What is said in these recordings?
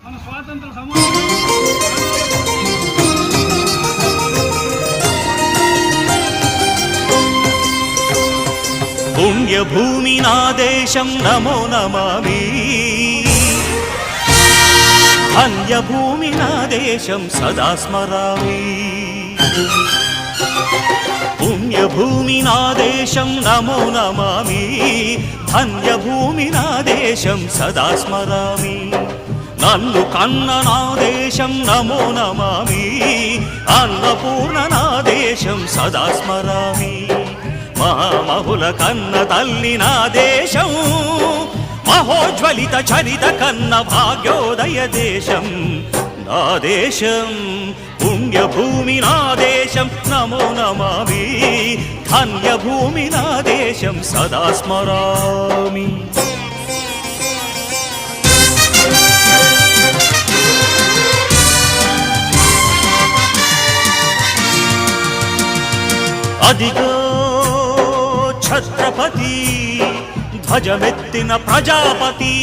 మన స్వాతంత్ర సమరం పుణ్యభూమి నా దేశం నమో నమామి, ధన్యభూమి నా దేశం సదా స్మరామి. పుణ్యభూమి నా దేశం నమో నమామి, ధన్యభూమి నా దేశం సదా స్మరామి. నన్ను కన్న నా దేశం నమో నమామి, అన్నపూర్ణ నా దేశం సదా స్మరామి. మహామహుల కన్న తల్లి నా దేశం, మహోజ్వలిత చరిత కన్న భాగ్యోదయ దేశం నా దేశం. పుణ్యభూమి నా దేశం నమో నమామి, ధన్యభూమి నా దేశం సదా స్మరామి. అదిగో ఛత్రపతి ధ్వజమెత్తిన ప్రజాపతి,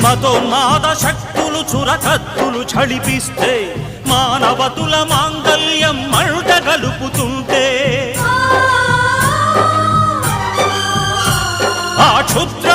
మతోన్మాద శక్తులు చురకత్తులు ఝళిపిస్తే, మానవతుల మాంగల్యం మంట గలుపుతుంటే, ఆ క్షుద్ర